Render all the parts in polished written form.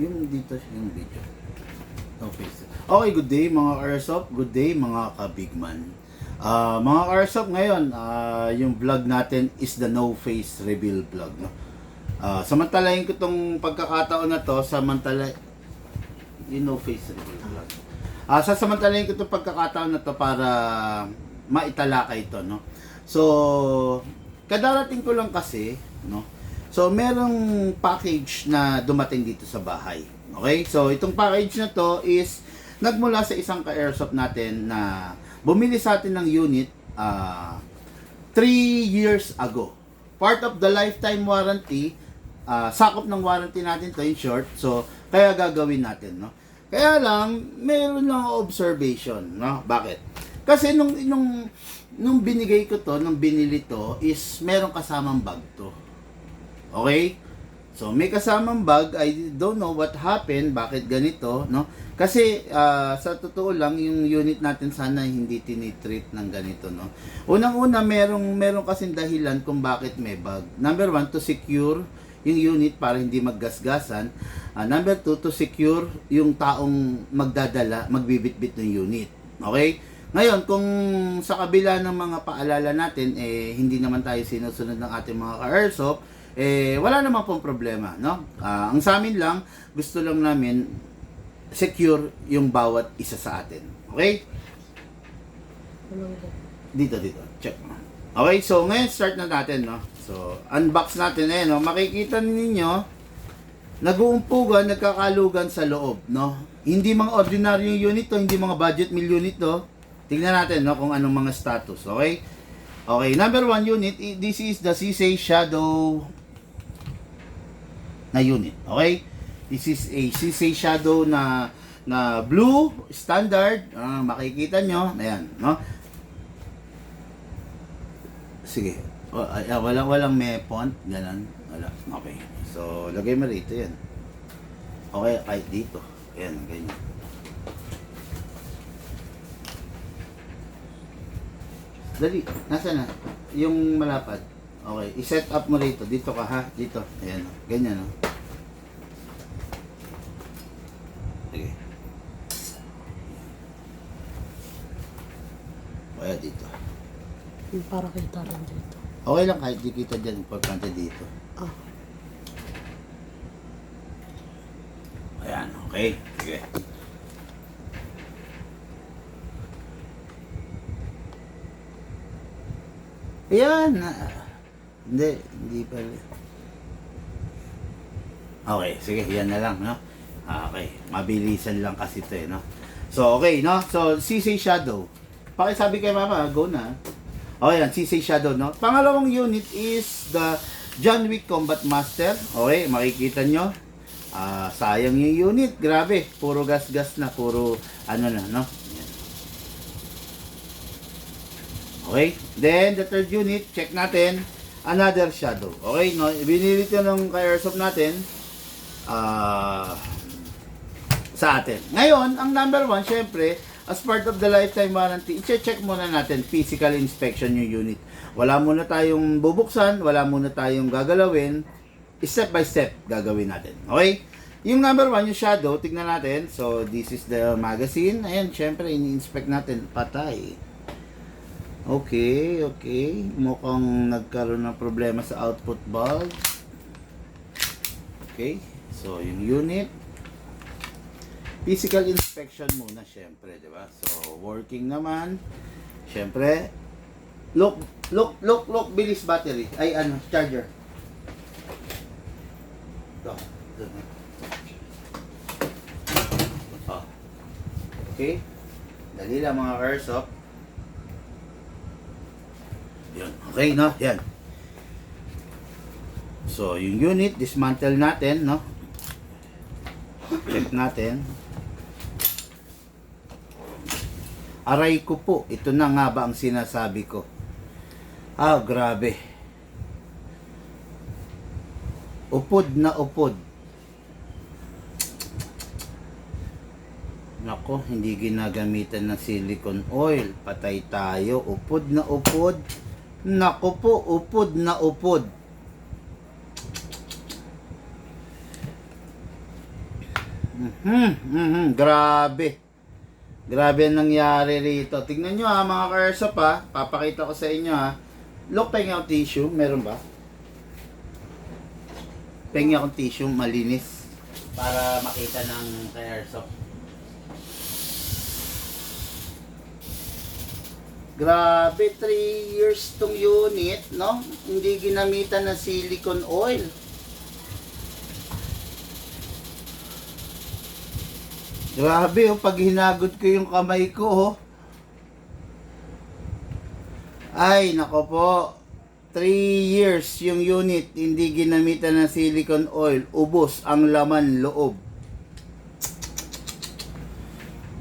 Yung dito, yung video. Okay. Okay, good day mga Airsoft. Good day mga kabigman. Mga Airsoft ngayon, yung vlog natin is the no face reveal vlog. No? Samantalahin ko tong pagkakataon na to, yung no face reveal vlog. Sasamantalahin ko tong pagkakataon na to para maitalakay ito. No? So, kadarating ko lang kasi, no? So, merong package na dumating dito sa bahay. Okay? So, itong package na to is nagmula sa isang ka-airsoft natin na bumili sa atin ng unit 3 years ago. Part of the lifetime warranty, sakop ng warranty natin to in short. So, kaya gagawin natin, no? Kaya lang, meron lang observation, no? Bakit? Kasi nung binigay ko to, nung binili to, is meron kasamang bag to. Okay? So, may kasamang bag. I don't know what happened. Bakit ganito, no? Kasi, sa totoo lang, yung unit natin sana hindi tinitreat ng ganito, no? Unang-una, merong kasing dahilan kung bakit may bag. Number 1, to secure yung unit para hindi maggasgasan. Number 2, to secure yung taong magbibitbit ng unit. Okay? Ngayon, kung sa kabila ng mga paalala natin, hindi naman tayo sinusunod ng ating mga ka-airsoft, wala naman pong problema, no? Ang sa amin lang, gusto lang namin secure yung bawat isa sa atin. Okay? Dito. Check mo. Okay, so ngayon start na natin, no? So, unbox natin no? Makikita ninyo, nag-uumpugan, nagkakalugan sa loob, no? Hindi mga ordinaryong unit to, hindi mga budget meal unit to. Tingnan natin, no, kung anong mga status, okay? Okay, number 1 unit, this is the CSA Shadow na unit, okay? This is a CSA Shadow na blue standard, makikita nyo, ayan, no? Sige, walang may font, ganun, wala, okay. So, lagay mo rito yan. Okay, kahit dito, ayan, ganyan. Dali, nasa na? Yung malapad. Okay, i-set up mo rito. Dito ka ha, dito. Ayan, ganyan no. Sige. Kaya dito. Para kita rin dito. Okay lang kahit di kita dyan. Importante dito. Ayan, okay. Sige. Ayan. Hindi pa. Okay, sige, yan na lang, no? Okay, mabilisan lang kasi ito, no? So, okay, no? So, CSA Shadow. Pakisabi kay Mama, go na. Okay, yan, CSA Shadow, no? Pangalawang unit is the John Wick Combat Master. Okay, makikita nyo. Sayang yung unit, grabe. Puro gas-gas na, puro ano na, no? Okay, then the third unit, check natin, another Shadow. Okay, no? Binili ito ng ka-airsoft natin sa atin. Ngayon, ang number 1, syempre, as part of the lifetime warranty, i-check muna natin physical inspection yung unit. Wala muna tayong bubuksan, wala muna tayong gagalawin, step by step gagawin natin. Okay? Yung number 1, yung Shadow, tignan natin. So, this is the magazine. Ayan, syempre, ini-inspect natin. Patay. Okay. Mukhang nagkaroon ng problema sa output valve. Okay. So, yung unit. Physical inspection muna, syempre, di ba? So, working naman. Syempre. Look. Bilis battery. Ay, charger. Ito. Oh. Okay. Dali lang mga airsoft. Yun. Okay, no? Yan. So, yung unit, dismantle natin, no? Check natin. Aray ko po. Ito na nga ba ang sinasabi ko? Grabe. Upod na upod. Nako, hindi ginagamitan ng silicone oil. Patay tayo. Upod na upod. Nako po, upod na upod. Grabe. Grabe ang nangyari rito. Tignan nyo ha, mga ka-airsoft ha. Papakita ko sa inyo ha. Look, pengi akong tissue. Meron ba? Pengi akong tissue, malinis. Para makita ng ka-airsoft. Grabe, 3 years tong unit, no? Hindi ginamitan ng silicone oil. Grabe, oh, pag hinagod ko yung kamay ko, oh. Ay, nako po. 3 years yung unit, hindi ginamitan ng silicone oil. Ubos ang laman loob.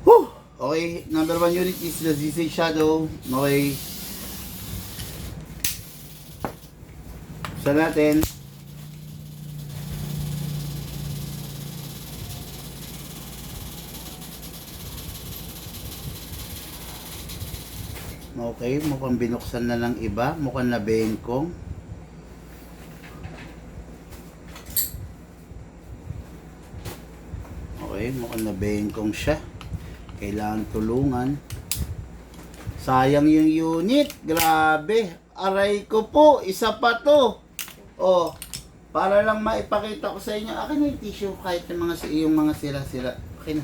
Whew! Okay, number 1 unit is the ZZ Shadow. Okay. Sa natin. Okay, mukhang binuksan na ng iba. Mukhang nabengkong. Okay, mukhang nabengkong siya. Kailangan tulungan. Sayang yung unit. Grabe. Aray ko po. Isa pa to. Oh, para lang maipakita ko sa inyo. Akin na yung tissue kahit yung mga sira-sira. Okay na.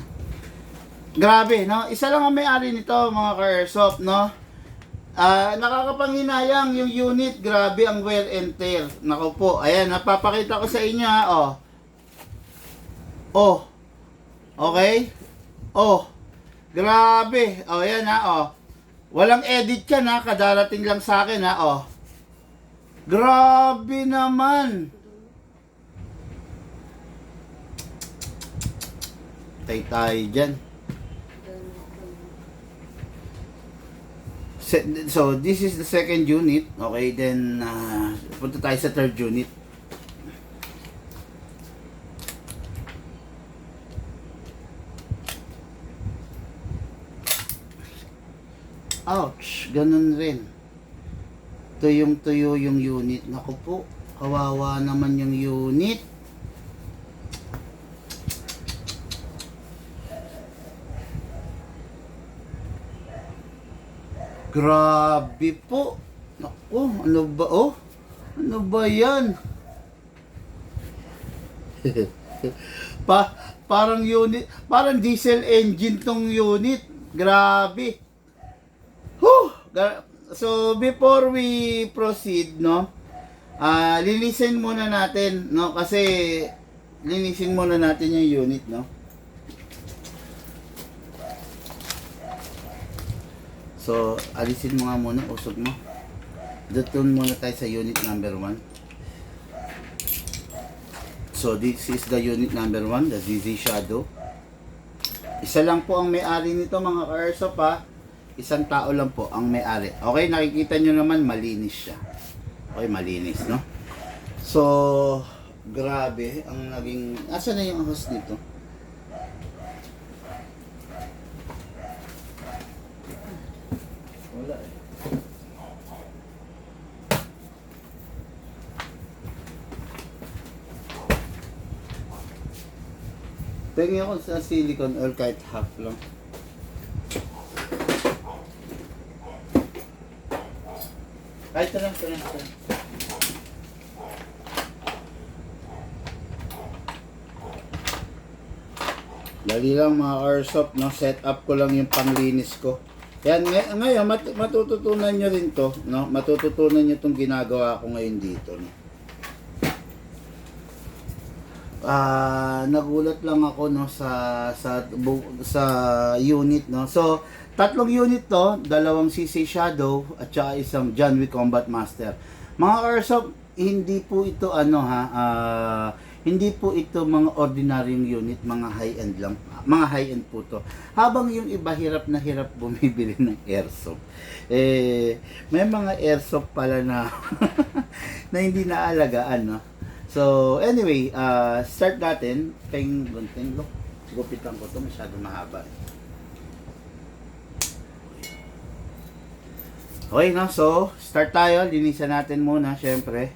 Grabe, no? Isa lang ang may-ari nito, mga ka-airsoft, no? Nakakapanghinayang yung unit. Grabe ang wear and tear. Nako po. Ayan, napapakita ko sa inyo, ha? Oh. Oh. Okay? Oh. Grabe. Oh, yan ha, oh. Walang edit yan ha, kadarating lang sa akin ha, oh. Grabe naman. Tay tayo dyan. So, this is the second unit. Okay, then, punta tayo sa third unit. Ouch, ganun rin. Tuyong-tuyo yung unit. Naku po, kawawa naman yung unit. Grabe po. Naku, ano ba, oh? Ano ba yan? Parang unit, parang diesel engine tong unit. Grabe. Whew! So, before we proceed, no, linisin muna natin, no, kasi linisin muna natin yung unit, no. So, alisin mo nga muna, usog mo. Doon muna tayo sa unit number 1. So, this is the unit number 1, the ZZ Shadow. Isa lang po ang may-ari nito, mga ka-airsoft, ha. Isang tao lang po ang may-ari. Okay, nakikita nyo naman, malinis siya. Okay, malinis, no? So, grabe, ang naging... Asa na yung ahos nito? Wala eh. Tingin ako sa silicone oil kahit half lang. Ay, ito lang. Dali lang mga airsoft, no? Set up ko lang yung panglinis ko. Yan, ngayon, matututunan nyo rin to, no? Matututunan nyo itong ginagawa ko ngayon dito, no? Nagulat lang ako, no, sa unit, no? So, 3 unit to, 2 CC Shadow at saka isang John Wick Combat Master. Mga airsoft, hindi po ito hindi po ito mga ordinaryong unit, mga high-end lang. Mga high-end po to. Habang yung iba hirap na hirap bumibili ng airsoft. May mga airsoft pala na na hindi naalagaan, no? So, anyway, start natin. Look, gupitan ko to, masyado mahaba. Okay, no? So, start tayo. Linisan natin muna, syempre.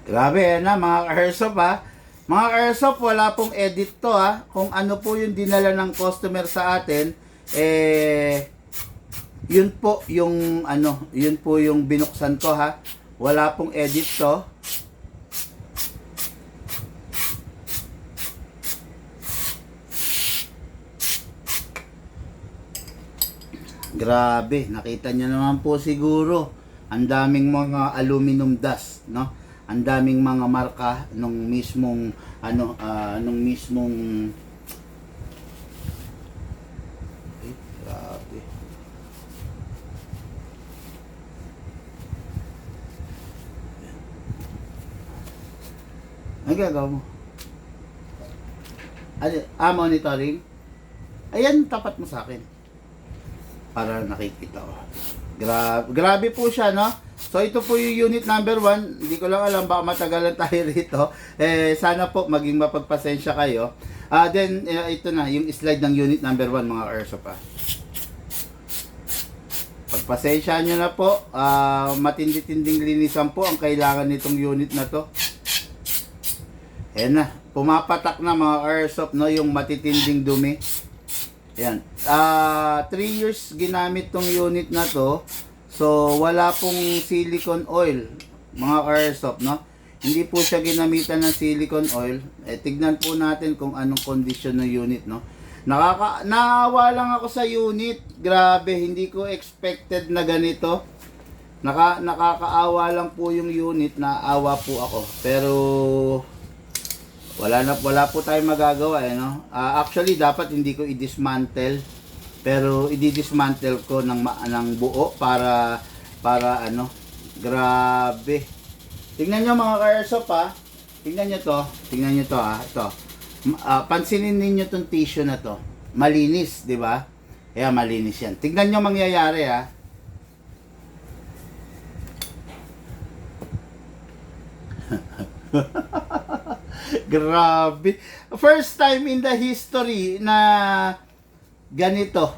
Grabe na mga ka-airsoft ha. Mga ka-airsoft, wala pong edit to ha. Kung ano po yung dinala ng customer sa atin, yun po yung yun po yung binuksan ko ha. Wala pong edit to. Grabe, nakita nyo naman po siguro. Ang daming mga aluminum dust, no? Ang daming mga marka nung mismong grabe. Ano gagawa mo? Monitoring? Ayan, tapat mo sa akin. Para nakikita ko. Grabe po siya, no? So, ito po yung unit number 1. Hindi ko lang alam, baka matagalan tayo rito. Sana po maging mapagpasensya kayo. Then, ito na, yung slide ng unit number 1, mga airsoft pa. Pagpasensya nyo na po. Matindi-tinding linisan po ang kailangan nitong unit na to. Ayan na. Pumapatak na mga airsoft, no? Yung matitinding dumi. Ayan. 3 years ginamit tong unit na to. So, wala pong silicone oil, mga airsoft, no? Hindi po siya ginamitan ng silicone oil. Tignan po natin kung anong condition ng unit, no? Naawa lang ako sa unit. Grabe, hindi ko expected na ganito. Nakakaawa lang po yung unit, naawa po ako. Pero wala po tayong magagawa, no? Actually dapat hindi ko i-dismantle, pero i-dismantle ko ng buo para grabe. Tingnan niyo mga ka-airsoft ha. Tingnan niyo to ha. Ito. Pansinin niyo tong tissue na to. Malinis, di ba? Kaya malinis yan. Tingnan niyo mangyayari ha. Grabe. First time in the history na ganito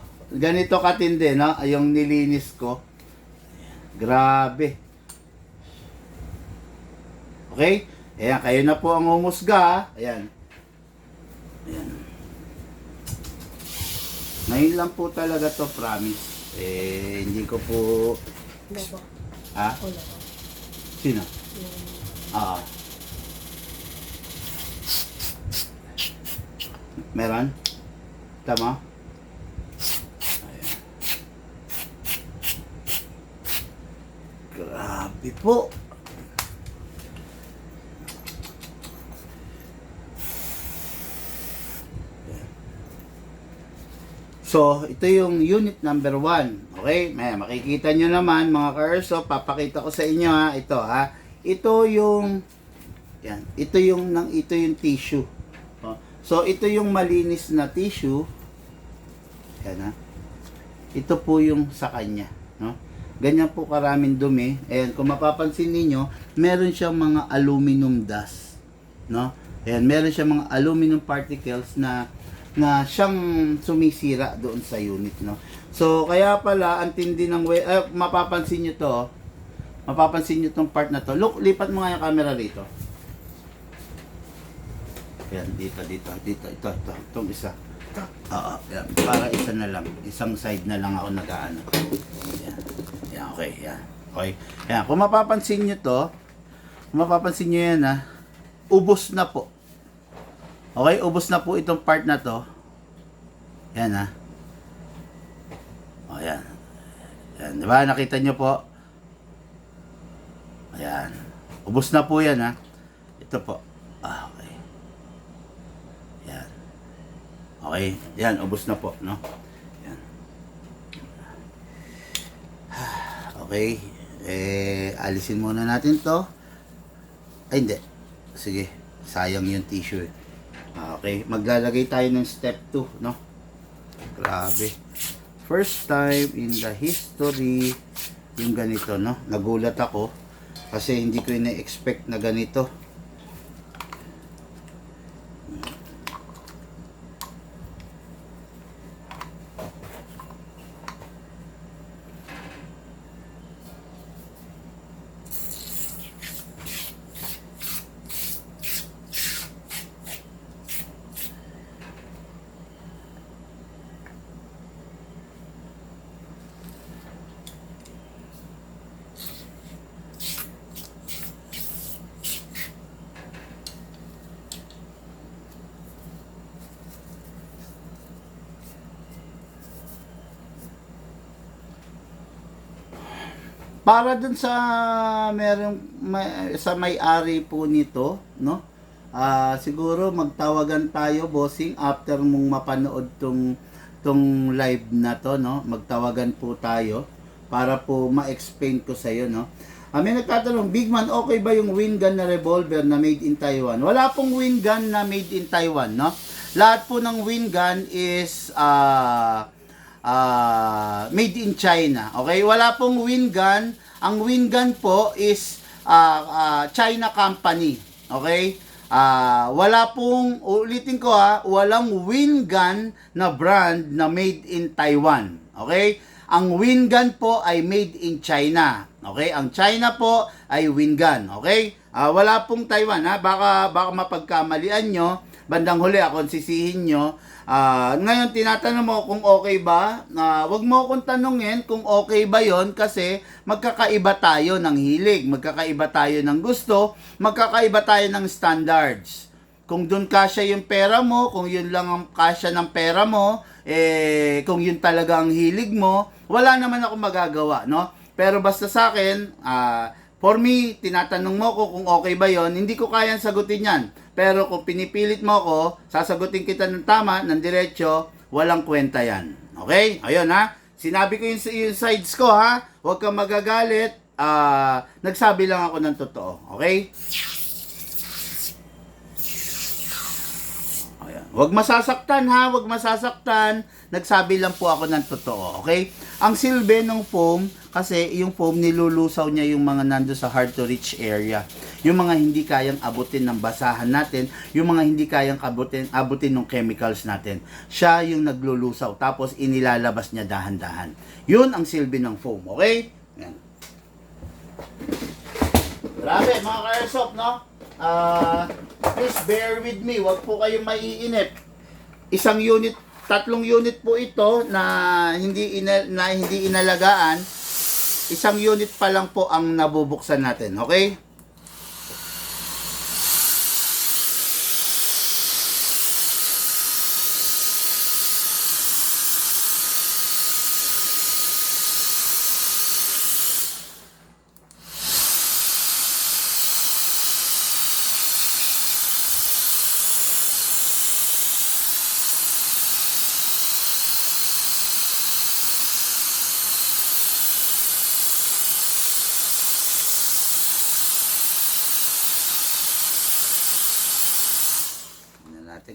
katindi, no? Yung nilinis ko. Grabe. Okay? Ayan, kayo na po ang humusga, ha? Ayan. Ayan. Ngayon lang po talaga to, promise. Hindi ko po... Wala po. Ha? Wala po. Sino? Yung... Meron? Tama? Ayan. Grabe po. So, ito yung unit number 1. Okay? May makikita nyo naman mga ka-airsoft. Papakita ko sa inyo ha. Ito ha. Ito yung yan. Ito yung tissue. So, ito yung malinis na tissue. Yan ha. Ito po yung sa kanya. No? Ganyan po karaming dumi. Ayan, kung mapapansin niyo, meron siyang mga aluminum dust. No? Ayan, meron siyang mga aluminum particles na siyang sumisira doon sa unit. No? So, kaya pala, ang tindi ng mapapansin niyo to. Mapapansin niyo tong part na to. Look, lipat mo nga yung camera rito. Yan, dito, itong isa. Oo, yan, para isa na lang. Isang side na lang ako nag-aano. Yan, okay, yan. Okay, yan, kung mapapansin nyo to, yan ha, ubos na po. Okay, ubos na po itong part na to. Yan ha. O, yan. Yan, di ba? Nakita nyo po. Ayan. Ubos na po yan ha. Ito po. Okay. Yan. Okay. Yan, ubos na po, no? Yan. Okay. Alisin muna natin to. Ay, hindi. Sige. Sayang yung tissue. Okay. Maglalagay tayo ng step 2, no? Grabe. First time in the history yung ganito, no? Nagulat ako kasi hindi ko ina-expect na ganito. para dun sa sa may-ari po nito, no? Siguro magtawagan tayo, bossing, after mong mapanood tong live na to, no? Magtawagan po tayo para po ma-explain ko sa iyo, no? May nagtatanong, Big Man, okay ba yung wind gun na revolver na made in Taiwan? Wala pong wind gun na made in Taiwan, no? Lahat po ng wind gun is made in China. Okay? Wala pong wind gun. Ang wind gun po is China company. Okay? Wala pong, ulitin ko walang wind gun na brand na made in Taiwan. Okay? Ang wind gun po ay made in China. Okay? Ang China po ay wind gun. Okay? Wala pong Taiwan, baka mapagkamalian nyo. Bandang huli ako sisihin nyo. Ngayon tinatanong mo kung okay ba. Wag mo akong tanungin kung okay ba yon, kasi magkakaiba tayo ng hilig, magkakaiba tayo ng gusto, magkakaiba tayo ng standards. Kung dun kasya yung pera mo, kung yun lang ang kasya ng pera mo, kung yun talaga ang hilig mo, wala naman ako magagawa, no? Pero basta sa akin, for me, tinatanong mo ko kung okay ba yon, hindi ko kayang sagutin yan. Pero kung pinipilit mo ko, sasagutin kita ng tama, ng diretso, walang kwenta yan. Okay? Ayun Sinabi ko yung sides ko Huwag kang magagalit. Nagsabi lang ako ng totoo. Okay? Ayan. Huwag masasaktan huwag masasaktan. Nagsabi lang po ako ng totoo. Okay? Ang silbi ng foam, kasi yung foam nilulusaw niya yung mga nando sa hard to reach area. Yung mga hindi kayang abutin ng basahan natin, yung mga hindi kayang abutin ng chemicals natin. Siya yung naglulusaw, tapos inilalabas niya dahan-dahan. Yun ang silbi ng foam, okay? Yan. Grabe, mga ka-airsoft, no? Please bear with me, wag po kayong maiinip. Tatlong unit po ito na hindi inalagaan. Isang unit pa lang po ang nabubuksan natin, okay?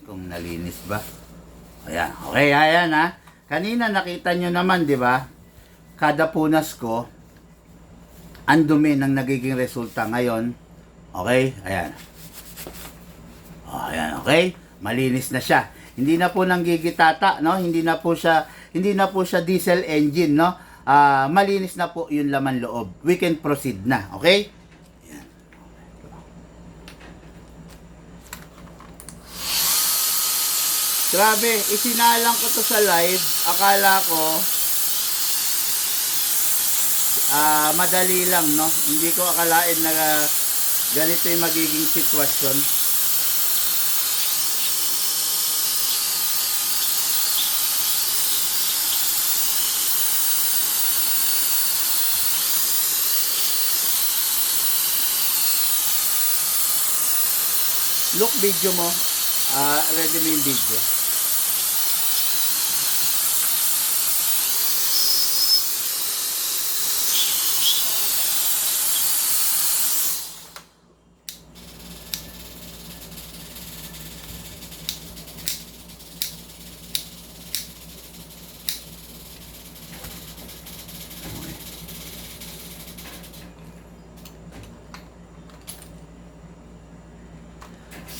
Kung nalinis ba. Ayan. Okay, ayan Kanina nakita nyo naman, di ba? Kada punas ko, ang dumi ng nagiging resulta ngayon. Okay? Ayan. Ayan, okay? Malinis na siya. Hindi na po nanggigitata, no? Hindi na po siya diesel engine, no? Malinis na po yung laman loob. We can proceed na, okay? Grabe, isinalang ko to sa live. Akala ko madali lang, no? Hindi ko akalain na ganito yung magiging sitwasyon. Look, video mo. Ready mo yung video.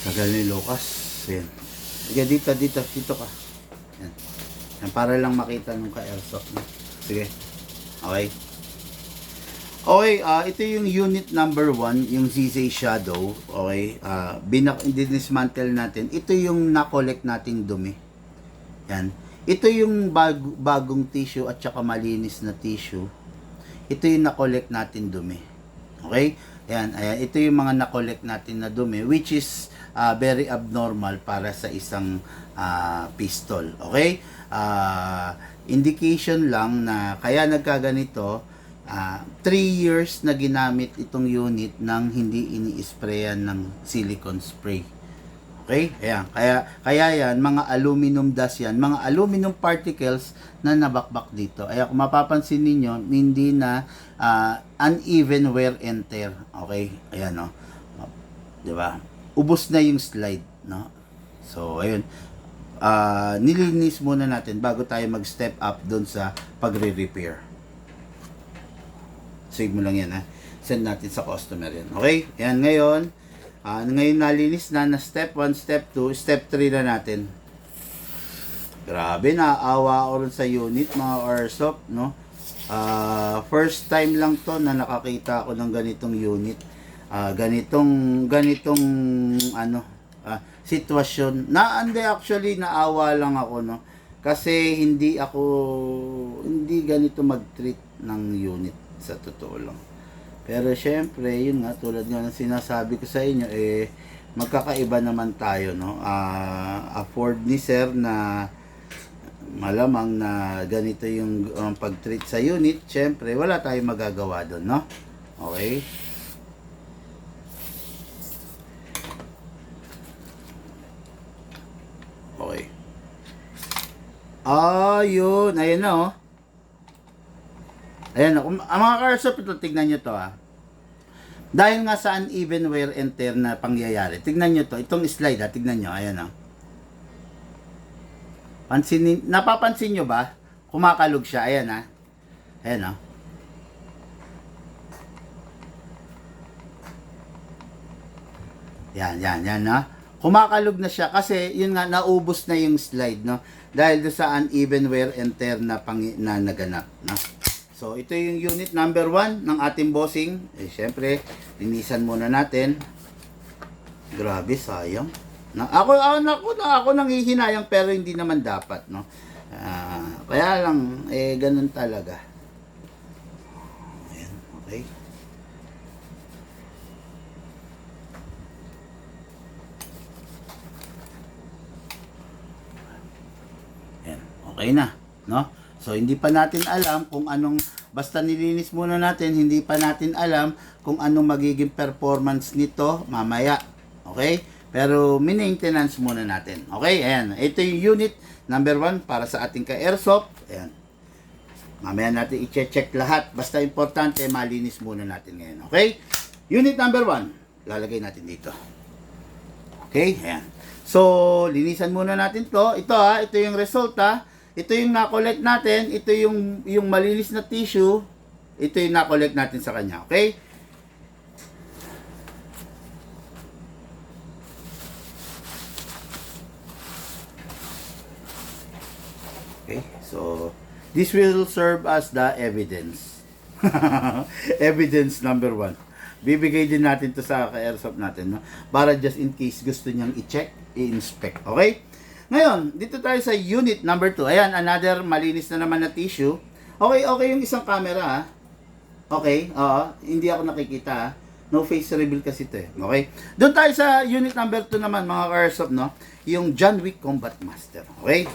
Tagal ni Lucas. Yan. Sige, dito ka. Yan. Yan, para lang makita nung ka-airsoft. No? Sige. Okay. Okay, ito yung unit number 1, yung ZZ Shadow. Okay. Dinismantle natin. Ito yung na-collect nating dumi. Yan. Ito yung bagong tissue at saka malinis na tissue. Ito yung na-collect natin dumi. Okay? Ayan, ito yung mga na-collect natin na dumi, which is very abnormal para sa isang pistol. Okay? Indication lang na kaya nagkaganito 3 years na ginamit itong unit nang hindi ini-sprayan ng silicone spray. Okay? Ayan. Kaya yan, mga aluminum dust yan, mga aluminum particles na nabakbak dito. Kaya kung mapapansin ninyo, hindi na uneven wear and tear. Okay? Ayan, no? Diba? Ubos na yung slide, no? So, ayun. Nilinis muna natin bago tayo mag-step up doon sa pagre-repair. Save mo lang yan, ha? Send natin sa customer yan. Okay? Ayan, ngayon nalinis na step 1, step 2, step 3 na natin. Grabe, naawa ako rin sa unit, mga Airsoft, no? First time lang to na nakakita ako ng ganitong unit. Ganitong sitwasyon. Actually, naawa lang ako, no? Kasi hindi ganito mag-treat ng unit, sa totoo lang. Pero syempre, yun nga, tulad nga ng sinasabi ko sa inyo, magkakaiba naman tayo, no? Afford ni sir na malamang na ganito yung pag-treat sa unit, syempre, wala tayong magagawa doon, no? Okay? Okay. Yun. Ayan na, oh. Ayan, mga Airsoft, ito, tignan nyo to, Dahil nga sa uneven wear and tear na pangyayari, tignan nyo to, itong slide, tignan nyo, ayan, napapansin nyo ba? Kumakalog siya, ayan, ayan, yan, no? Kumakalog na siya kasi, yun nga, naubos na yung slide, no? Dahil doon sa uneven wear and tear na naganap, no? So, ito yung unit number 1 ng ating bossing. Syempre, linisan muna natin. Grabe, sayang. Ako nanghihinayang pero hindi naman dapat, no? Kaya lang, ganun talaga. Ayan, okay. Ayan, okay na, no? So, hindi pa natin alam kung basta nilinis muna natin, hindi pa natin alam kung anong magiging performance nito mamaya. Okay? Pero, maintenance muna natin. Okay? Ayan. Ito yung unit number 1 para sa ating ka-airsoft. Ayan. Mamaya natin i-check lahat. Basta importante, malinis muna natin ngayon. Okay? Unit number 1. Lalagay natin dito. Okay? Ayan. So, linisan muna natin to. Ito yung result, Ito yung na-collect natin, ito yung malinis na tissue, ito yung na-collect natin sa kanya, okay? Okay, so this will serve as the evidence. Evidence number 1. Bibigay din natin to sa ka-airsoft natin, no? Para just in case gusto niyang i-check, i-inspect, okay? Ngayon, dito tayo sa unit number 2. Ayan, another malinis na naman na tissue. Okay yung isang camera, Okay, hindi ako nakikita, No face reveal kasi ito, Okay? Doon tayo sa unit number 2 naman, mga Airsoft, no? Yung John Wick Combat Master. Okay?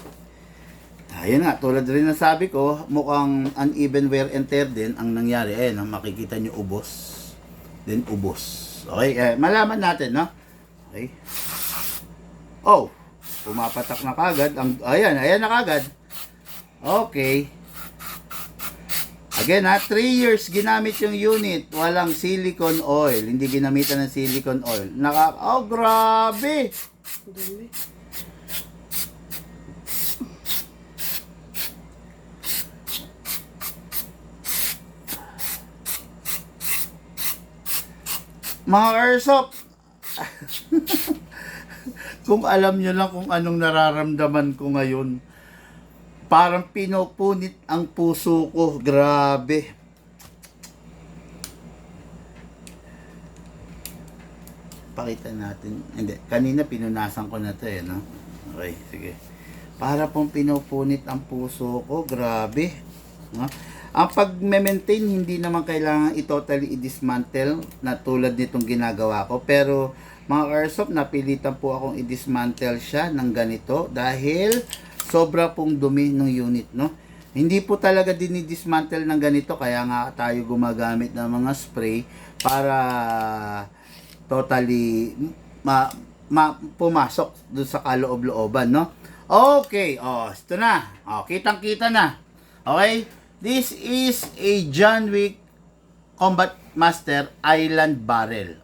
Ayun nga, tulad rin na sabi ko, mukhang uneven wear and tear din ang nangyari. Makikita nyo ubos. Then ubos. Okay? Malaman natin, no? Okay? Pumapatak na kagad. Ayan na kagad. Okay. Again, 3 years ginamit yung unit. Walang silicone oil. Hindi ginamitan ng silicone oil. Grabe. Dumi. Mga Airsoft. Kung alam nyo lang kung anong nararamdaman ko ngayon, parang pinupunit ang puso ko. Grabe. Pakita natin. Hindi, kanina pinunasan ko na to, no? Okay, sige. Para pong pinupunit ang puso ko. Grabe. No? Ang pag-maintain, hindi naman kailangan i-totally i-dismantle na tulad nitong ginagawa ko. Pero, mga Airsoft, napilitan po akong i-dismantle siya ng ganito dahil sobra pong dumi ng unit, no? Hindi po talaga dinidismantle ng ganito, kaya nga tayo gumagamit ng mga spray para totally pumasok dun sa kaloob-looban, no? Okay, ito na. Kitang-kita na. Okay? This is a John Wick Combat Master Island Barrel.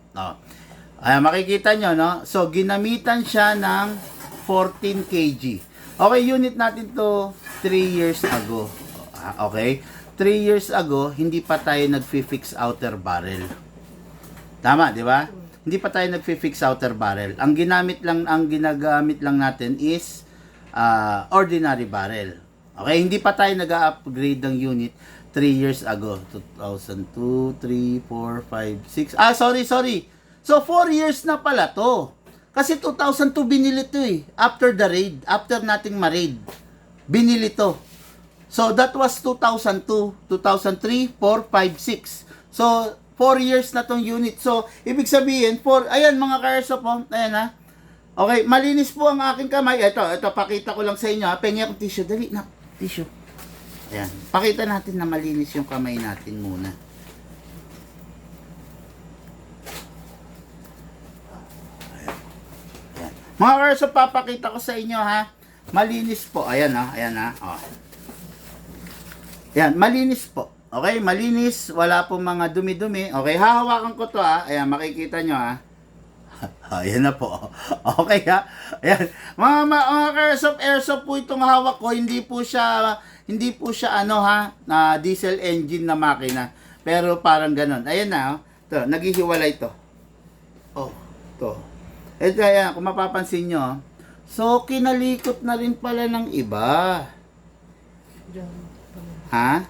Makikita nyo, no? So, ginamitan siya ng 14 kg. Okay, unit natin to 3 years ago. Okay? 3 years ago, hindi pa tayo nag-fix outer barrel. Tama, di ba? Hindi pa tayo nag-fix outer barrel. Ang ginagamit lang natin is ordinary barrel. Okay, hindi pa tayo nag-upgrade ng unit 3 years ago. 2002, 3, 4, 5, 6. Sorry. So 4 years na pala to. Kasi 2002 binili to eh. After the raid, after nating ma-raid, binili to. So that was 2002, 2003, 4, 5, 6. So 4 years na tong unit. So ibig sabihin, ayan mga ka-airsoft, ayan ha. Okay, malinis po ang aking kamay. Ito, pakita ko lang sa inyo. Pengi akong tissue. Dali na, tissue. Ayan, pakita natin na malinis yung kamay natin muna. Ayan. Mga karso, papakita ko sa inyo ha. Malinis po. Ayan ha, Ayan, malinis po. Okay, malinis. Wala pong mga dumi-dumi. Okay, hahawakan ko to ha. Ayan, makikita nyo ha. Ayan na po. Okay ha. Ayan. Mga airsoft po itong hawak ko. Hindi po siya na diesel engine na makina. Pero parang ganon. Ayan na. Ito, naghihiwalay ito. Ito. Ito ayan, kung mapapansin nyo. So, kinalikot na rin pala ng iba. Ha?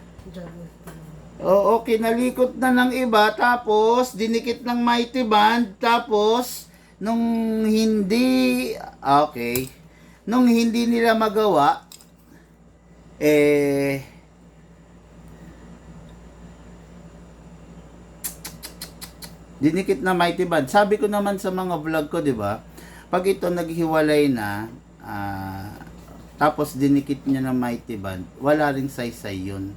Oo, kinalikot na ng iba, tapos dinikit ng mighty band, tapos nung hindi nila magawa, dinikit na mighty band. Sabi ko naman sa mga vlog ko, di ba? Pag ito naghiwalay na, tapos dinikit niya ng mighty band, wala ring saysay yun.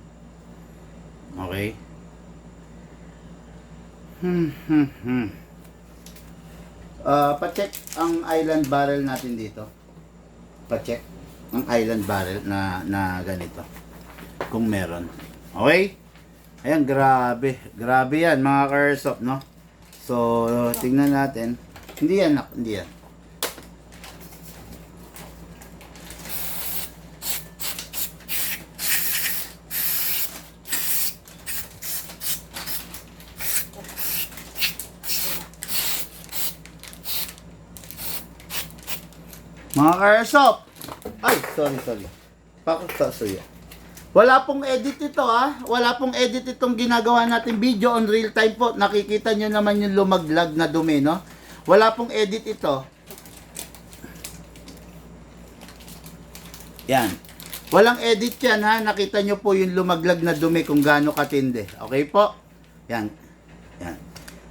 Okay? Pa-check ang island barrel natin dito. Pa-check ang island barrel na ganito. Kung meron. Okay? Ayan, grabe. Grabe yan, mga ka-airsoft, no? So, tingnan natin. Hindi yan. Mga ka-airsoft. Ay, sorry. Pakasasuya. Wala pong edit ito ha. Wala pong edit itong ginagawa natin video on real time po. Nakikita nyo naman yung lumaglag na dumi, no? Wala pong edit ito. Yan. Walang edit yan ha. Nakita nyo po yung lumaglag na dumi kung gaano katindi. Okay po? Yan.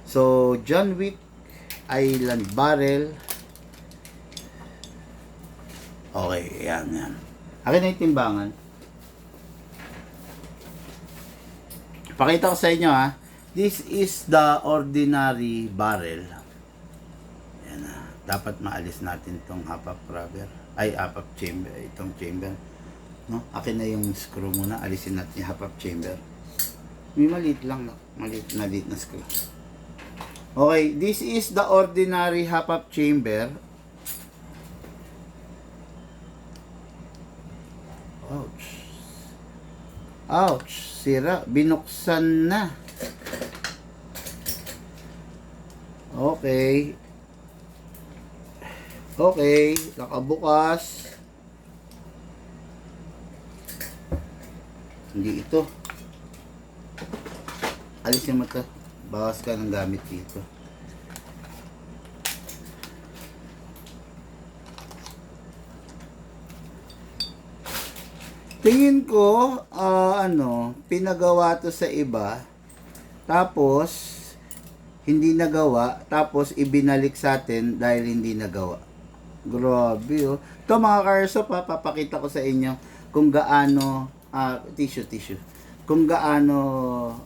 So, John Wick Island Barrel. Okay, yan. Akin na yung timbangan. Pakita ko sa inyo ha. This is the ordinary barrel. Yan na. Dapat maalis natin itong half-up rubber. Half-up chamber. Itong chamber. No? Akin na yung screw muna. Alisin natin yung half-up chamber. May maliit lang. Maliit na screw. Okay, this is the ordinary half-up chamber. Ouch, sira, binuksan na. Okay, nakabukas. Hindi ito. Alisin mo ito. Bawas ka ng gamit dito. Tingin ko, pinagawa to sa iba, tapos, hindi nagawa, tapos ibinalik sa atin dahil hindi nagawa. Grabe, oh. Ito mga ka-airsoft, papakita ko sa inyo kung gaano Tissue. Kung gaano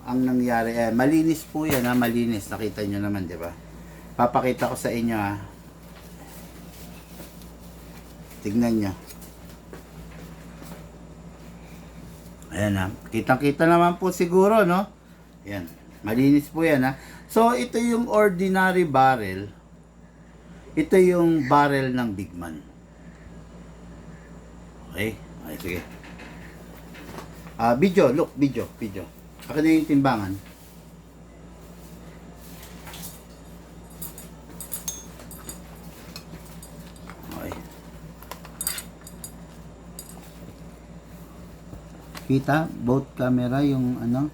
ang nangyari. Malinis po yan ha, malinis. Nakita nyo naman, di ba? Papakita ko sa inyo ha. Tignan nyo. Ayan ha. Kitang-kita naman po siguro, no? Ayan. Malinis po yan ha. So, ito yung ordinary barrel. Ito yung barrel ng Bigman. Okay? Okay, sige. Video. Akin na yung timbangan. Okay. Kita? Both camera yung ano?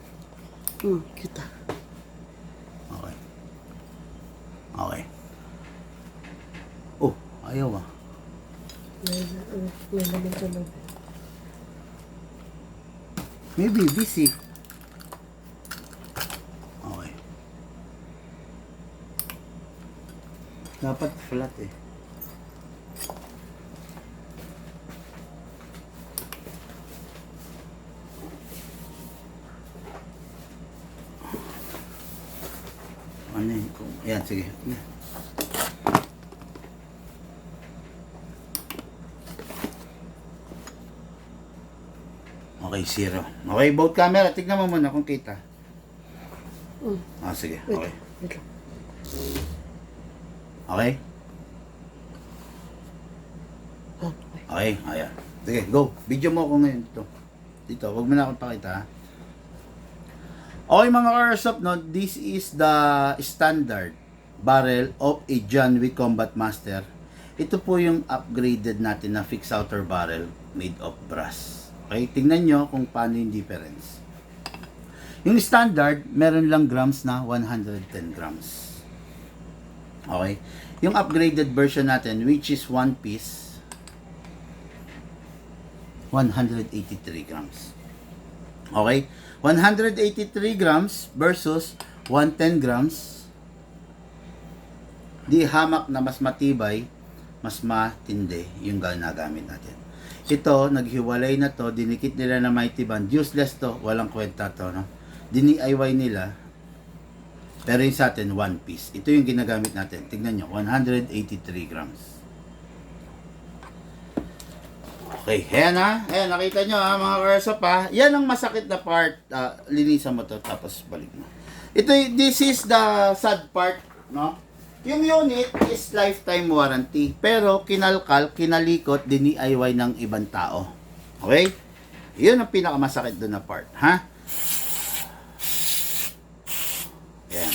Kita. Okay. Okay. Oh, ayaw ah. May laman sa loob. Maybe busy. Okay. Dapat flat eh. Ano yun? Yan, sige. Okay, 0. Okay, both camera. Tignan mo muna kung kita. Sige. Okay. Wait lang. Okay? Okay. Okay, ayan. Sige, go. Video mo ako ngayon dito. Dito, huwag mo na akong pakita ha. Okay mga Airsoft, no? This is the standard barrel of a John Wick Combat Master. Ito po yung upgraded natin na fixed outer barrel made of brass. Okay, tingnan nyo kung paano yung difference. Yung standard, meron lang grams na 110 grams. Okay, yung upgraded version natin, which is one piece, 183 grams. Okay, 183 grams versus 110 grams. Di hamak na mas matibay, mas matindi yung ginagamit natin. Ito, naghiwalay na to, dinikit nila na mighty band. Useless to, walang kwenta to, no? Dini-IY nila. Pero yung sa atin, one piece. Ito yung ginagamit natin. Tignan nyo, 183 grams. Okay, ayan ha. Ayan, nakita nyo ha, mga Airsoft ha. Yan ang masakit na part. Linisan mo to, tapos balik mo. Ito, this is the sad part, no? Yung unit is lifetime warranty. Pero kinalkal, kinalikot, dini-IY ng ibang tao. Okay? Yun ang pinakamasakit doon na part. Ha? Ayan.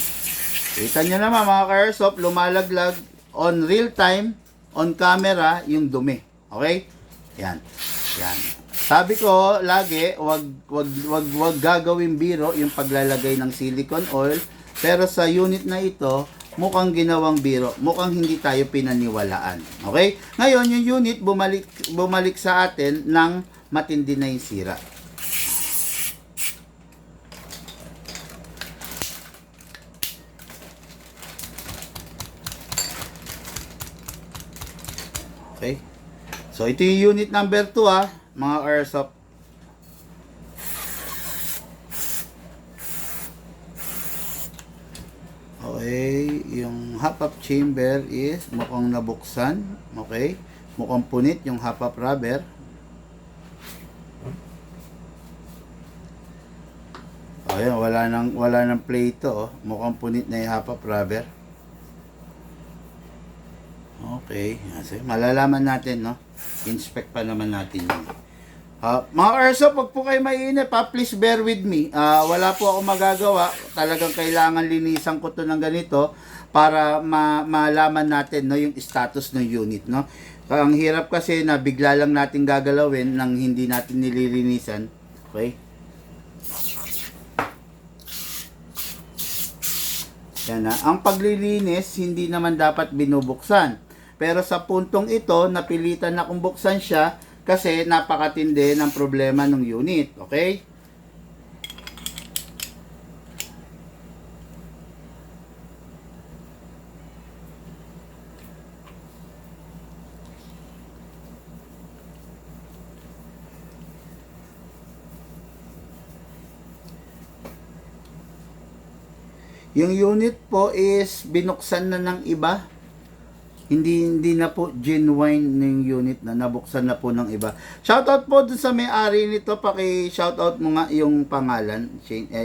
Kita nyo naman mga ka-Airsoft, lumalaglag on real time, on camera, yung dumi. Okay? Yan. Yan. Sabi ko lagi, wag gagawin biro yung paglalagay ng silicone oil. Pero sa unit na ito, mukhang ginawang biro. Mukhang hindi tayo pinaniwalaan. Okay? Ngayon, yung unit bumalik sa atin ng matindi na yung sira. Okay? So, ito yung unit number 2 ha, mga Airsoft. Okay, yung half-up chamber is mukhang nabuksan. Okay, mukhang punit yung half-up rubber. Ayan, wala nang plate to. Mukhang punit na yung half-up rubber. Okay, kasi malalaman natin, no? Inspect pa naman natin yun. Mga Airsoft, wag po kayo mainip ha. Please bear with me. Wala po ako magagawa. Talagang kailangan linisan ko to ng ganito para malaman natin, no, yung status ng unit, no. Ang hirap kasi na bigla lang natin gagalawin nang hindi natin nililinisan. Okay? Yan na. Ang paglilinis hindi naman dapat binubuksan. Pero sa puntong ito, napilitan na kung buksan siya kasi napakatindi ng problema ng unit. Okay? Yung unit po is binuksan na ng iba. Hindi na po genuine ng unit na nabuksan na po ng iba. Shoutout po dun sa may-ari nito. Paki-shoutout mo nga yung pangalan.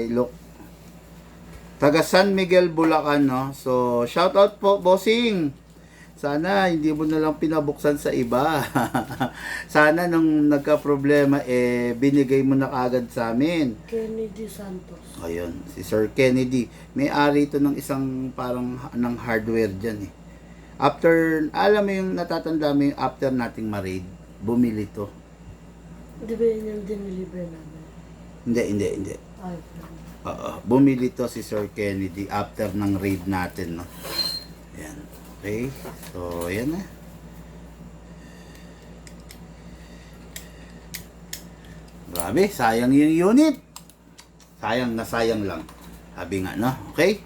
Look. Taga San Miguel, Bulacan, no? So, shoutout po, bossing. Sana hindi mo na lang pinabuksan sa iba. Sana nung nagka-problema, binigay mo na kagad sa amin. Kennedy Santos. Ayun, si Sir Kennedy. May-ari ito ng isang parang ng hardware dyan eh. After, alam mo yung natatanda mo yung after nating ma-raid, bumili to. Di ba yun yung diniliver namin? Hindi. Ay, Bumili to si Sir Kennedy after ng raid natin, no? Ayan. Okay. So, ayan na. Grabe, sayang yung unit. Sayang na sayang lang. Sabi nga, no? Okay?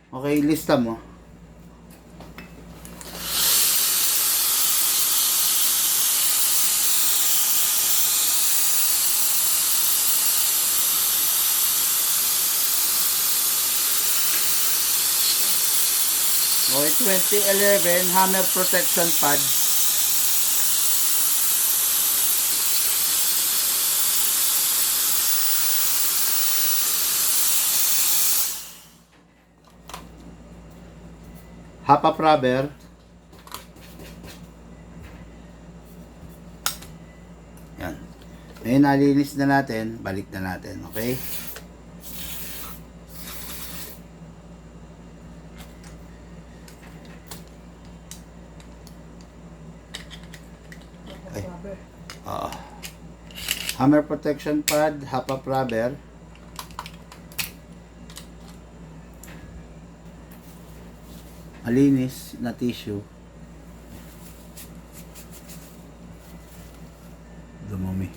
Okay, lista mo. Okay, 2011 Hammer Protection Pad. Hapa rubber. Yan. Ngayon nalinis na natin, balik na natin, okay? Ay. rubber. Hammer protection pad, hapa rubber. Malinis na tissue. Dumumi.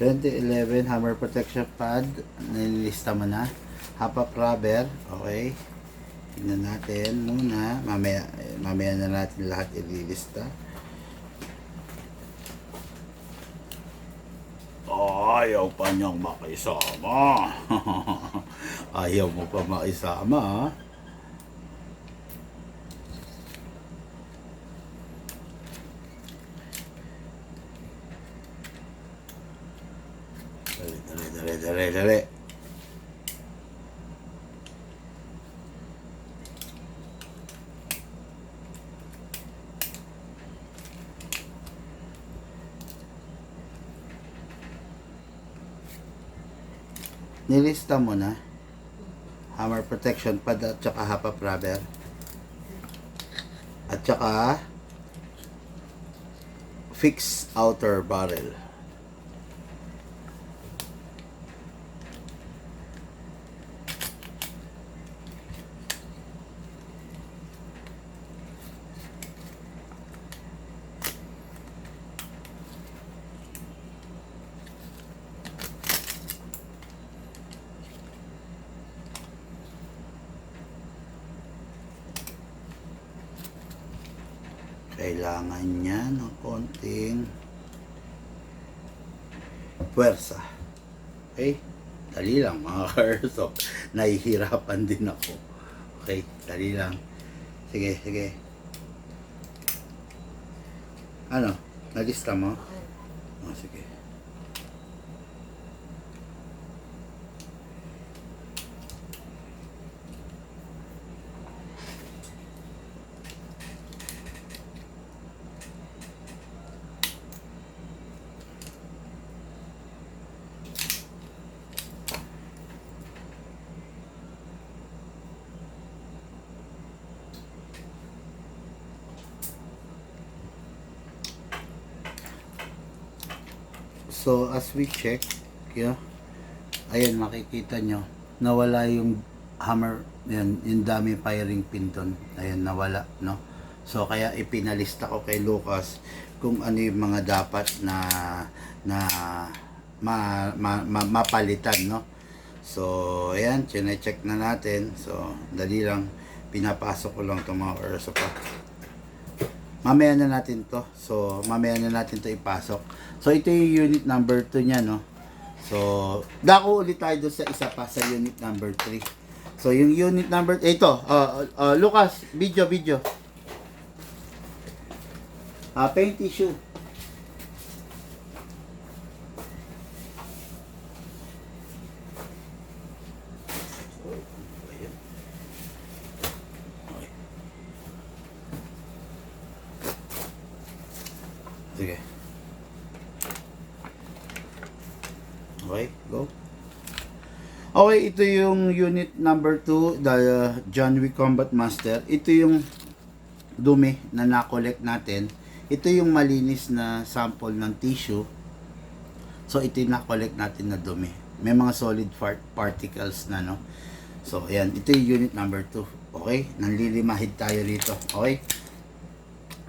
...2011 Hammer Protection Pad. Nililista mo na. Hapa rubber. Okay. Tingnan natin muna. Mamaya na natin lahat ililista. Ayaw pa niyang makisama. Ayaw mo pa makisama, ha? Dali. Nilista mo na hammer protection pad at saka hapa rubber at saka fixed outer barrel. Kailangan niya ng konting puwersa. Okay? Dali lang mga ka-airsoft. Nahihirapan din ako. Okay? Dali lang. Sige. Ano? Nalista mo? Oh, sige. So, as we check, yeah, ayan, makikita nyo, nawala yung hammer, yan, yung dami firing pin doon. Ayan, nawala, no? So, kaya ipinalista ko kay Lucas kung ano yung mga dapat na mapalitan, no? So, ayan, check na natin. So, dali lang, pinapasok ko lang itong mga orso pa. Mamaya na natin to. So, mamaya na natin to ipasok. So, ito yung unit number 2 niya, no? So, dako ulit tayo doon sa isa pa sa unit number 3. So, yung unit number, ito, Lucas, video. Paint tissue. Sige. Okay, go. Okay, ito yung unit number 2, the John Wick Combat Master. Ito yung dumi na na-collect natin. Ito yung malinis na sample ng tissue. So, ito yung na-collect natin na dumi. May mga solid particles na, no? So, ayan. Ito yung unit number 2. Okay? Nanlilimahid tayo rito. Okay?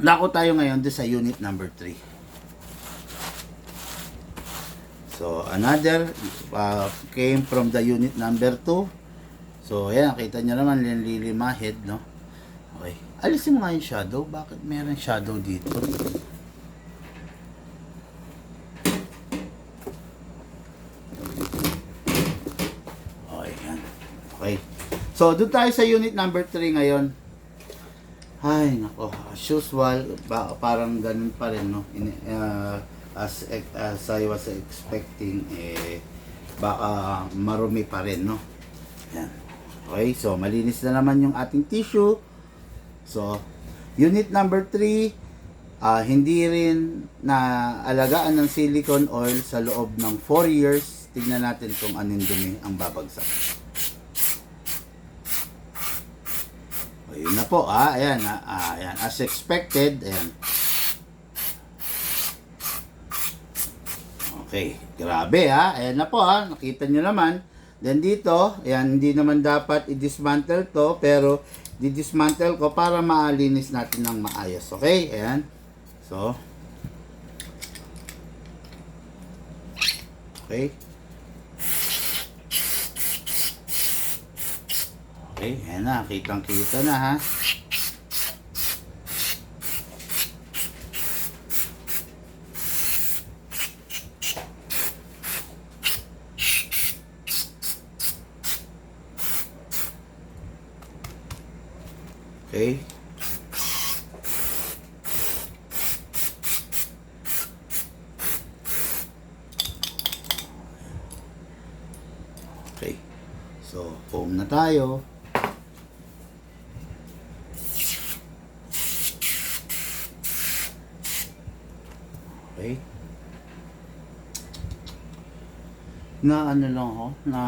Nako tayo ngayon doon sa unit number 3. So, another came from the unit number 2. So, ayan, kita nyo naman, lilimahid, no? Okay. Alisin mo nga yung shadow. Bakit meron shadow dito? Okay, yan. Okay. So, doon tayo sa unit number 3 ngayon. Ay, nako. As usual, parang ganun pa rin, no? As I was expecting, baka marumi pa rin, no? Yan. Okay, so malinis na naman yung ating tissue. So, unit number 3, hindi rin na alagaan ng silicone oil sa loob ng 4 years. Tignan natin kung anong dumi ang babagsak. Ayun na po, ayan, ayan, as expected, ayan. Okay, grabe ayan na po nakita nyo naman. Then dito, ayan, hindi naman dapat i-dismantle to, pero di-dismantle ko para maalinis natin ng maayos. Okay, ayan. So, okay. Okay, ayan na, kitang-kita na ha. Okay. Okay. So, foam na tayo. Okay. Na ano lang ako, na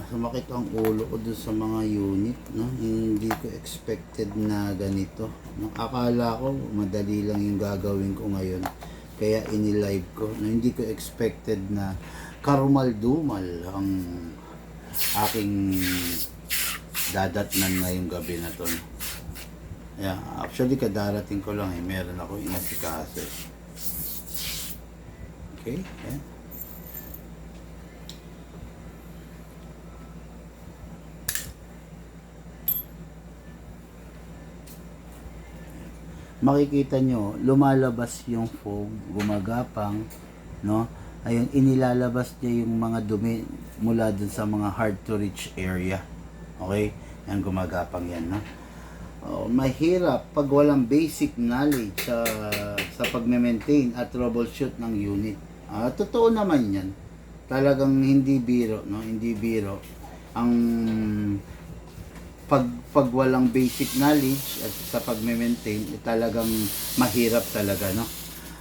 sumakit ang ulo ko dun sa mga unit, no? Hindi ko expected na ganito. No? Akala ko madali lang yung gagawin ko ngayon. Kaya inilive ko. No? Hindi ko expected na karumal-dumal ang aking dadatnan na yung gabi na to. No? Yeah, actually kadarating ko lang meron ako inasikaso. Okay, yeah. Makikita nyo, lumalabas yung foam, gumagapang, no? Ayun, inilalabas niya yung mga dumi mula dun sa mga hard to reach area. Okay? Yan, gumagapang yan, no? Mahirap pag walang basic knowledge sa pagme-maintain at troubleshoot ng unit. Totoo naman yan. Talagang hindi biro, no? Hindi biro. Ang pag walang basic knowledge at sa pagme-maintain, talagang mahirap talaga, no?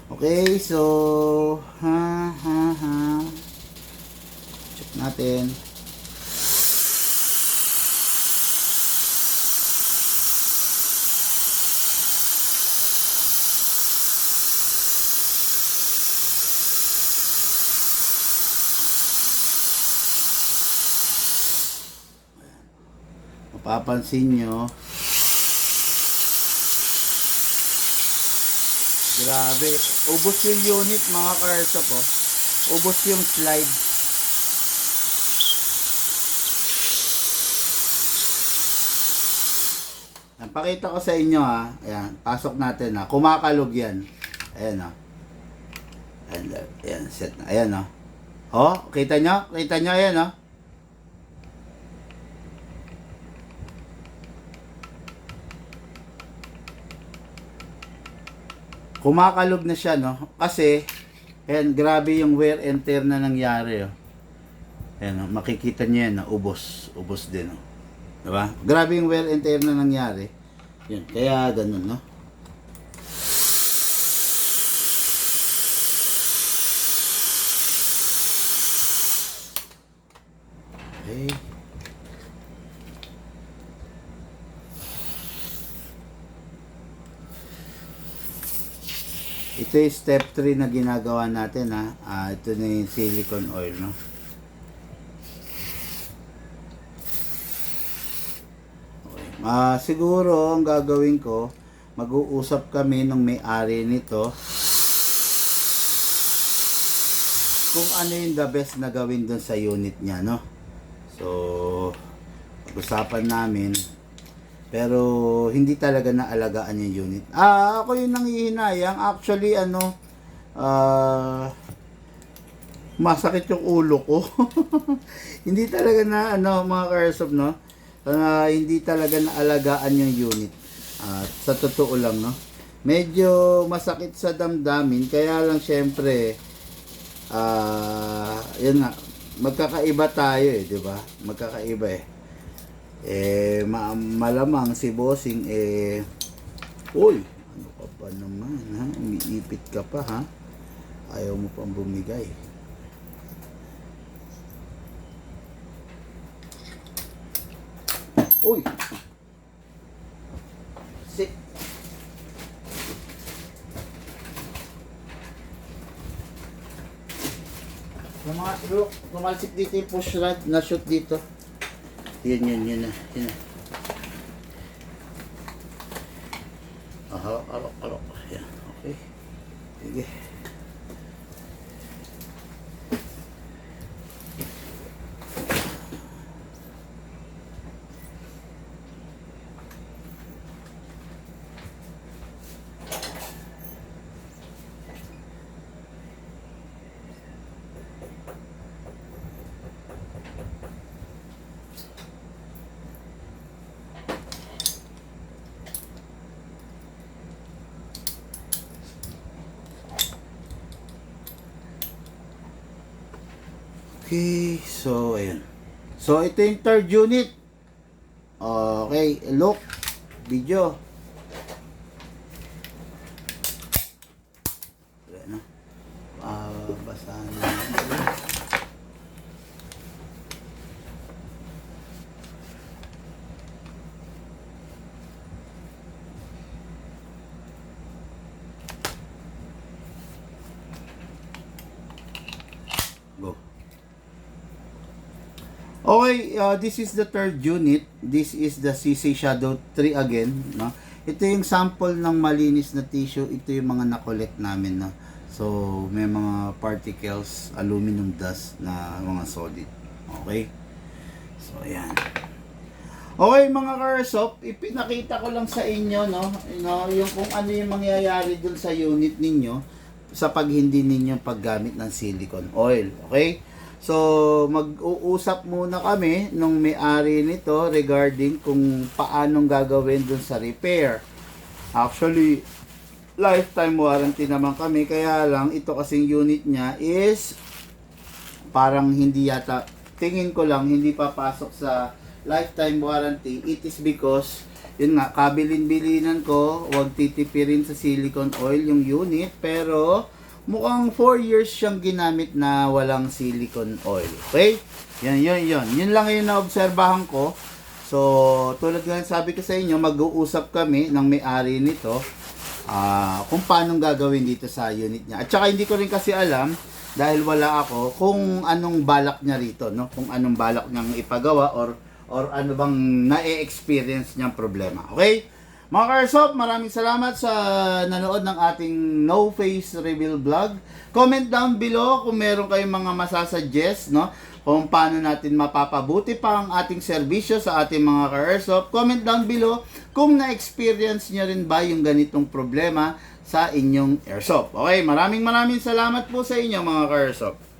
Okay, so check natin. papansin nyo, grabe, ubos yung unit mga ka-airsoft oh. Ubos yung slide. Pakita ko sa inyo ha. Ayan, pasok natin ha. Kumakalog yan. Ayan ha. Ayan, set na. Ayan ha. Oh, kita nyo? Kita nyo ayan ha. Kumakalog na siya no. Kasi, ayan, grabe yung wear and tear na nangyari oh. Ayan oh, makikita nyo yan, ubos. Ubos din oh. Diba? Grabe yung wear and tear na nangyari. Yun, kaya ganun, no? Okay. Ito yung step 3 na ginagawa natin, ha? Ito na yung silicone oil, no? Siguro ang gagawin ko, mag-uusap kami ng may-ari nito kung ano yung the best na gawin dun sa unit niya, no? So, pag-usapan namin, pero hindi talaga naalagaan yung unit. Ako yung nanghihinayang, actually, masakit yung ulo ko. Hindi talaga na, mga ka-airsoft, no? Hindi talaga naalagaan yung unit. Sa totoo lang, no? Medyo masakit sa damdamin, kaya lang syempre, yun nga, magkakaiba tayo eh, di ba? Magkakaiba eh. Malamang si bossing uy, ano ka pa naman ha? Umiipit ka pa ha? Ayaw mo pang bumigay. Uy! Sick! Tumalsik dito yung push rod na shoot dito. Yun na. Alok. Yan, okay. Sige. Okay, so ayan. So ito yung third unit. Okay, look, video. Ayan, basahan natin. Go. Okay, this is the third unit. This is the CC Shadow 3 again, no? Ito yung sample ng malinis na tissue. Ito yung mga na-collect namin, no? So, may mga particles, aluminum dust na mga solid. Okay? So, ayan. Okay, mga ka-airsoft, ipinakita ko lang sa inyo, no? Yung kung ano yung mangyayari dun sa unit ninyo sa pag hindi ninyo paggamit ng silicone oil. Okay? So, mag-uusap muna kami nung may-ari nito regarding kung paanong gagawin dun sa repair. Actually, lifetime warranty naman kami, kaya lang ito kasing unit niya is parang hindi yata, tingin ko lang, hindi papasok sa lifetime warranty. It is because, yun nga, kabilin-bilinan ko, huwag titipirin sa silicone oil yung unit, pero mukhang 4 years siyang ginamit na walang silicone oil. Okay? Yun lang yung naobserbahan ko. So, tulad nga sabi ko sa inyo, mag-uusap kami ng may-ari nito kung paano gagawin dito sa unit niya. At saka hindi ko rin kasi alam, dahil wala ako, kung anong balak niya rito, no? Kung anong balak niyang ipagawa or or ano bang na-experience niyang problema. Okay? Mga ka-airsoft, maraming salamat sa nanood ng ating No Face Reveal vlog. Comment down below kung meron kayong mga masasuggest, no? Kung paano natin mapapabuti pa ang ating serbisyo sa ating mga ka-airsoft. Comment down below kung na-experience niyo rin ba yung ganitong problema sa inyong airsoft. Okay, maraming salamat po sa inyo mga ka-airsoft.